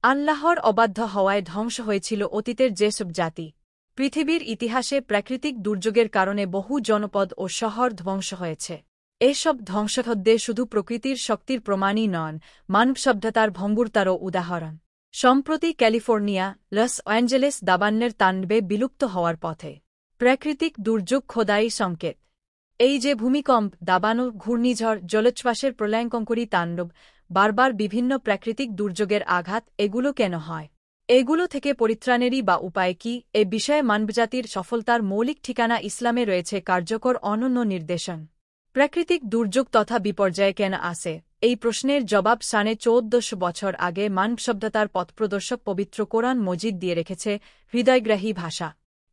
আল্লাহর অবাধ্য হওয়ায় ধ্বংস হয়েছিল অতীতের যেসব জাতি। পৃথিবীর ইতিহাসে প্রাকৃতিক দুর্যোগের কারণে বহু জনপদ ও শহর ধ্বংস হয়েছে। এসব ধ্বংসযজ্ঞে শুধু প্রকৃতির শক্তির প্রমাণই নন, মানব সভ্যতার ভঙ্গুরতারও উদাহরণ। সম্প্রতি ক্যালিফোর্নিয়া, লস অ্যাঞ্জেলেস দাবান্নের তাণ্ডবে বিলুপ্ত হওয়ার পথে। প্রাকৃতিক দুর্যোগ খোদাই সংকেত। এই যে ভূমিকম্প, দাবানল, ঘূর্ণিঝড়, জলোচ্ছ্বাসের প্রলয়ঙ্করী তাণ্ডব, বারবার বিভিন্ন প্রাকৃতিক দুর্যোগের আঘাত, এগুলো কেন হয়? এগুলো থেকে পরিত্রাণেরই বা উপায় কি? এ বিষয়ে মানবজাতির সফলতার মৌলিক ঠিকানা ইসলামে রয়েছে কার্যকর অনন্য নির্দেশন। প্রাকৃতিক দুর্যোগ তথা বিপর্যয় কেন আসে? এই প্রশ্নের জবাব 1450 বছর আগে মানব সভ্যতার পথপ্রদর্শক পবিত্র কোরআন মজিদ দিয়ে রেখেছে হৃদয়গ্রাহী ভাষা।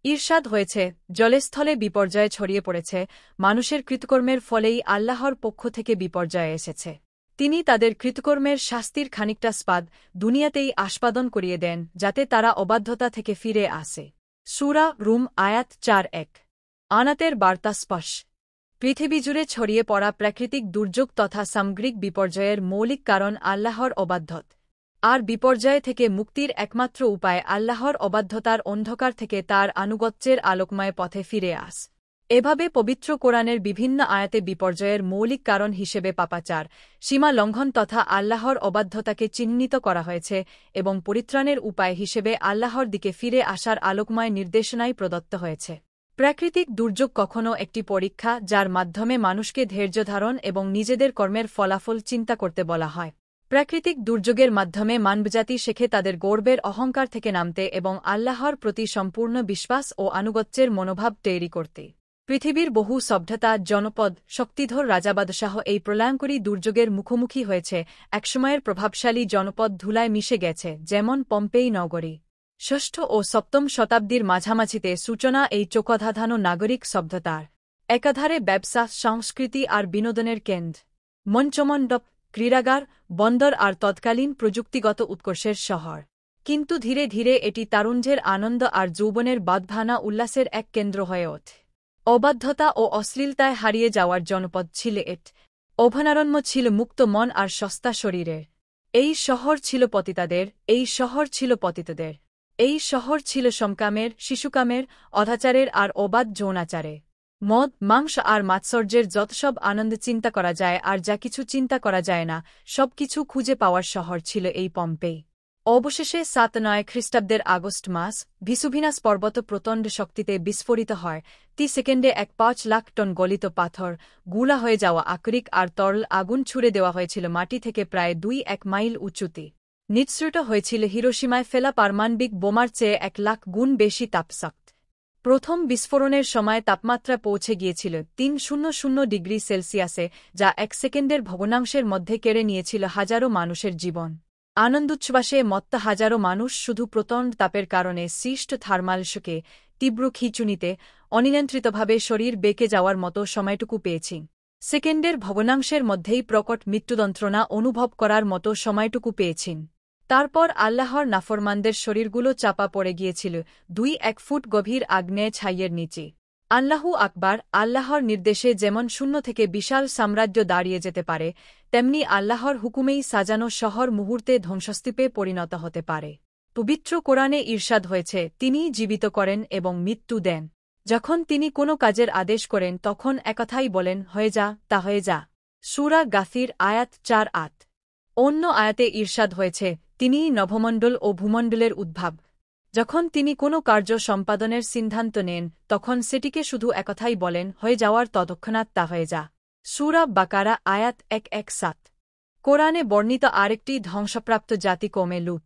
ঈর্ষাদ হয়েছে, জলস্থলে বিপর্যয় ছড়িয়ে পড়েছে, মানুষের কৃতকর্মের ফলেই আল্লাহর পক্ষ থেকে বিপর্যয় এসেছে। তিনি তাদের কৃতকর্মের শাস্তির খানিকটা স্বাদ দুনিয়াতেই আস্বাদন করিয়ে দেন, যাতে তারা অবাধ্যতা থেকে ফিরে আসে। সূরা রুম আয়াত 4-1। আনাতের বার্তা স্পষ্ট। পৃথিবী জুড়ে ছড়িয়ে পড়া প্রাকৃতিক দুর্যোগ তথা সামগ্রিক বিপর্যয়ের মৌলিক কারণ আল্লাহর অবাধ্যত। আর বিপর্যয় থেকে মুক্তির একমাত্র উপায় আল্লাহর অবাধ্যতার অন্ধকার থেকে তার আনুগত্যের আলোকময় পথে ফিরে আস। এভাবে পবিত্র কোরআনের বিভিন্ন আয়াতে বিপর্যয়ের মৌলিক কারণ হিসেবে পাপাচার, সীমা লঙ্ঘন তথা আল্লাহর অবাধ্যতাকে চিহ্নিত করা হয়েছে এবং পরিত্রাণের উপায় হিসেবে আল্লাহর দিকে ফিরে আসার আলোকময় নির্দেশনাই প্রদত্ত হয়েছে। প্রাকৃতিক দুর্যোগ কখনও একটি পরীক্ষা, যার মাধ্যমে মানুষকে ধৈর্যধারণ এবং নিজেদের কর্মের ফলাফল চিন্তা করতে বলা হয়। প্রাকৃতিক দুর্যোগের মাধ্যমে মানবজাতি শেখে তাদের গর্বের অহংকার থেকে নামতে এবং আল্লাহর প্রতি সম্পূর্ণ বিশ্বাস ও আনুগত্যের মনোভাব তৈরি করতে। পৃথিবীর বহু সভ্যতা, জনপদ, শক্তিধর রাজাবাদশাহ এই প্রলয়ঙ্করী দুর্যোগের মুখোমুখি হয়েছে। একসময়ের প্রভাবশালী জনপদ ধুলায় মিশে গেছে, যেমন পম্পেই নগরী। ষষ্ঠ ও সপ্তম শতাব্দীর মাঝামাঝিতে সূচনা এই চোখধাঁধানো নাগরিক সভ্যতার। একাধারে ব্যবসা, সংস্কৃতি আর বিনোদনের কেন্দ্র, মঞ্চমণ্ডপ, ক্রীড়াগার, বন্দর আর তৎকালীন প্রযুক্তিগত উৎকর্ষের শহর। কিন্তু ধীরে ধীরে এটি তারুণ্যের আনন্দ আর যৌবনের বাঁধভানা উল্লাসের এক কেন্দ্র হয়ে ওঠে। অবাধ্যতা ও অশ্লীলতায় হারিয়ে যাওয়ার জনপদ ছিল এট। অভয়ারণ্য ছিল মুক্ত মন আর সস্তা শরীরের। এই শহর ছিল পতিতাদের, এই শহর ছিল পতিতদের। এই শহর ছিল সমকামের, শিশুকামের, অনাচারের আর অবাধ যৌনাচারে। মদ, মাংস আর মাৎসর্যের যতসব আনন্দ চিন্তা করা যায় আর যা কিছু চিন্তা করা যায় না, সব কিছু খুঁজে পাওয়ার শহর ছিল এই পম্পেই। অবশেষে 7-9 খ্রিস্টাব্দের আগস্ট মাস, ভিসুভিনাস পর্বত প্রচণ্ড শক্তিতে বিস্ফোরিত হয়। 30 সেকেন্ডে 1.5 লাখ টন গলিত পাথর, গুলা হয়ে যাওয়া আকরিক আর তরল আগুন ছুড়ে দেওয়া হয়েছিল মাটি থেকে প্রায় 2-1 মাইল উঁচুতে। নিঃসৃত হয়েছিল হিরোশিমায় ফেলা পারমাণবিক বোমার চেয়ে 1 লাখ গুণ বেশি তাপশক্তি। প্রথম বিস্ফোরণের সময় তাপমাত্রা পৌঁছে গিয়েছিল 300 ডিগ্রি সেলসিয়াসে, যা 1 সেকেন্ডের ভগ্নাংশের মধ্যে কেড়ে নিয়েছিল হাজারো মানুষের জীবন। আনন্দোচ্ছ্বাসে মত্ত হাজারো মানুষ শুধু প্রচণ্ড তাপের কারণে সৃষ্ট থার্মাল শকে, তীব্র খিঁচুনিতে, অনিয়ন্ত্রিতভাবে শরীর বেঁকে যাওয়ার মতো সময়টুকু পেয়েছি। সেকেন্ডের ভগ্নাংশের মধ্যেই প্রকট মৃত্যুযন্ত্রণা অনুভব করার মতো সময়টুকু পেয়েছেন। তারপর আল্লাহর নাফরমানদের শরীরগুলো চাপা পড়ে গিয়েছিল 2-1 ফুট গভীর আগ্নেয় ছাইয়ের নিচে। আল্লাহু আকবার। আল্লাহর নির্দেশে যেমন শূন্য থেকে বিশাল সাম্রাজ্য দাঁড়িয়ে যেতে পারে, তেমনি আল্লাহর হুকুমেই সাজানো শহর মুহূর্তে ধ্বংসস্তূপে পরিণত হতে পারে। পবিত্র কোরআনে ঈর্ষাদ হয়েছে, তিনিই জীবিত করেন এবং মৃত্যু দেন। যখন তিনি কোনো কাজের আদেশ করেন তখন একথাই বলেন, হয়ে যা, তা হয়ে যা। সূরা গাফির আয়াত 4-8। অন্য আয়াতে ঈর্ষাদ হয়েছে, তিনিই নভমণ্ডল ও ভূমণ্ডলের উদ্ভাব। যখন তিনি কোনো কার্য সম্পাদনের সিদ্ধান্ত নেন, তখন সেটিকে শুধু একথাই বলেন, হয়ে যাওয়ার তৎক্ষণাৎ তা হয়ে যা। সূরা বাকারা আয়াত 117। কোরআনে বর্ণিত আরেকটি ধ্বংসপ্রাপ্ত জাতি কওমে লূত।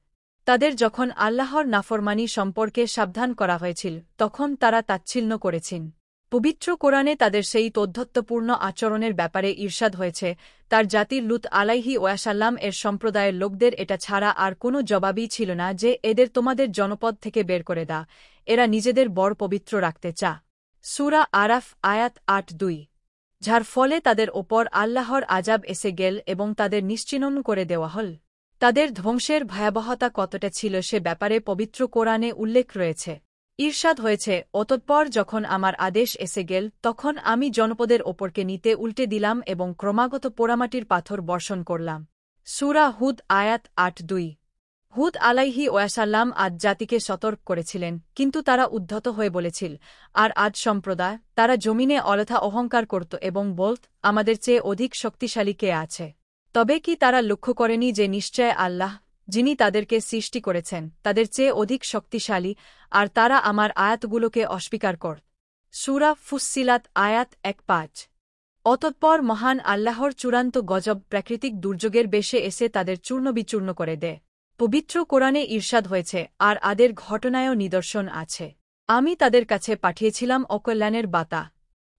তাদের যখন আল্লাহর নাফরমানি সম্পর্কে সাবধান করা হয়েছিল, তখন তারা তাচ্ছিল্য করেছেন। পবিত্র কোরআনে তাদের সেই তৌদ্ধত্যপূর্ণ আচরণের ব্যাপারে ঈর্ষাদ হয়েছে, তার জাতির লূত আলাইহি ওয়াসাল্লাম এর সম্প্রদায়ের লোকদের এটা ছাড়া আর কোনো জবাবই ছিল না যে এদের তোমাদের জনপদ থেকে বের করে দাও, এরা নিজেদের বড় পবিত্র রাখতে চা। সূরা আরাফ আয়াত 8-2। যার ফলে তাদের ওপর আল্লাহর আযাব এসে গেল এবং তাদের নিশ্চিহ্ন করে দেওয়া হল। তাদের ধ্বংসের ভয়াবহতা কতটা ছিল সে ব্যাপারে পবিত্র কোরআনে উল্লেখ রয়েছে। ঈর্ষাদ হয়েছে, অতঃপর যখন আমার আদেশ এসে গেল, তখন আমি জনপদের ওপরকে নিতে উল্টে দিলাম এবং ক্রমাগত পোড়ামাটির পাথর বর্ষণ করলাম। সূরা হুদ আয়াত 8-2। হুদ আলাইহি ওয়াসাল্লাম আদ জাতিকে সতর্ক করেছিলেন, কিন্তু তারা উদ্ধত হয়ে বলেছিল, আর আদ সম্প্রদায়, তারা জমিনে অলথা অহংকার করত এবং বলত, আমাদের চেয়ে অধিক শক্তিশালী কে আছে। তবে কি তারা লক্ষ্য করেনি যে নিশ্চয় আল্লাহ, যিনি তাদেরকে সৃষ্টি করেছেন, তাদের চেয়ে অধিক শক্তিশালী, আর তারা আমার আয়াতগুলোকে অস্বীকার কর। সূরা ফুসসিলাত আয়াত ১-৫। অতঃপর মহান আল্লাহর চূড়ান্ত গজব প্রাকৃতিক দুর্যোগের বেশে এসে তাদের চূর্ণবিচূর্ণ করে দেয়। পবিত্র কোরআনে ঈর্ষাদ হয়েছে, আর আদের ঘটনায়ও নিদর্শন আছে। আমি তাদের কাছে পাঠিয়েছিলাম অকল্যাণের বাতা।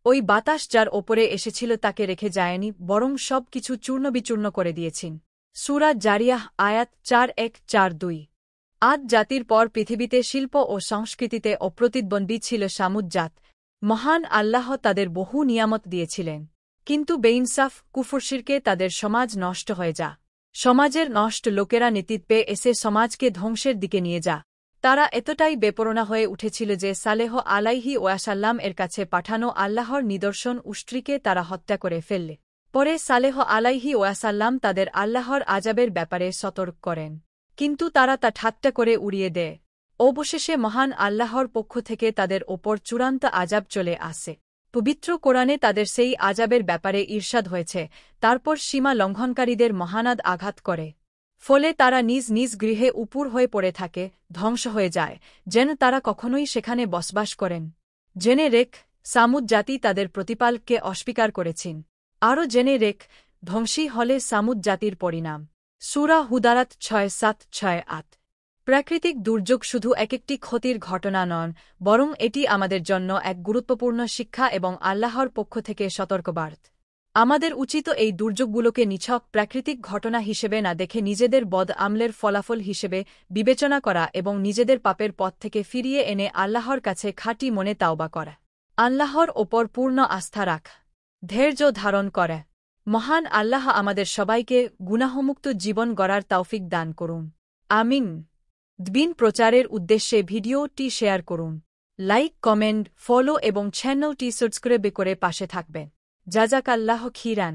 ওই বাতাস যার ওপরে এসেছিল তাকে রেখে যায়নি, বরং সব কিছু চূর্ণবিচূর্ণ করে দিয়েছেন। সূরা জারিয়াহ আয়াত ৪-১-৪-২। আদ জাতির পর পৃথিবীতে শিল্প ও সংস্কৃতিতে অপ্রতিদ্বন্দ্বী ছিল সামুদ জাত। মহান আল্লাহ তাদের বহু নিয়ামত দিয়েছিলেন, কিন্তু বেইনসাফ কুফরশিরকে তাদের সমাজ নষ্ট হয়ে যা। সমাজের নষ্ট লোকেরা নেতৃত্বে এসে সমাজকে ধ্বংসের দিকে নিয়ে যা। তারা এতটাই বেপরোনা হয়ে উঠেছিল যে সালেহ আলাইহি ওয়াসাল্লাম এর কাছে পাঠানো আল্লাহর নিদর্শন উষ্ট্রিকে তারা হত্যা করে ফেললে। পরে সালেহ আলাইহি ওয়াসাল্লাম তাদের আল্লাহর আজাবের ব্যাপারে সতর্ক করেন, কিন্তু তারা তা ঠাট্টা করে উড়িয়ে দেয়। অবশেষে মহান আল্লাহর পক্ষ থেকে তাদের ওপর চূড়ান্ত আজাব চলে আসে। পবিত্র কোরআনে তাদের সেই আজাবের ব্যাপারে ঈর্ষাদ হয়েছে, তারপর সীমা লঙ্ঘনকারীদের মহানাদ আঘাত করে। ফলে তারা নিজ নিজ গৃহে উপুর হয়ে পড়ে থাকে, ধ্বংস হয়ে যায়, যেন তারা কখনোই সেখানে বসবাস করেন। জেনে রেখ, সামুদ জাতি তাদের প্রতিপালককে অস্বীকার করেছেন। আরও জেনে রেখ, ধ্বংসী হলে সামুদ জাতির পরিণাম। সূরা হুদারাত ৬-৭-৬-৮। প্রাকৃতিক দুর্যোগ শুধু একটি ক্ষতির ঘটনা নন, বরং এটি আমাদের জন্য এক গুরুত্বপূর্ণ শিক্ষা এবং আল্লাহর পক্ষ থেকে সতর্কবার্তা। আমাদের উচিত এই দুর্যোগগুলোকে নিছক প্রাকৃতিক ঘটনা হিসেবে না দেখে নিজেদের বদ আমলের ফলাফল হিসেবে বিবেচনা করা এবং নিজেদের পাপের পথ থেকে ফিরিয়ে এনে আল্লাহর কাছে খাঁটি মনে তাওবা করা। আল্লাহর ওপর পূর্ণ আস্থা রাখ, ধৈর্য ধারণ করে। মহান আল্লাহ আমাদের সবাইকে গুনাহমুক্ত জীবন গড়ার তৌফিক দান করুন। আমিন। দ্বিন প্রচারের উদ্দেশ্যে ভিডিওটি শেয়ার করুন, লাইক, কমেন্ট, ফলো এবং চ্যানেলটি সাবস্ক্রাইব করে পাশে থাকবেন। জাযাকাল্লাহ খিরান।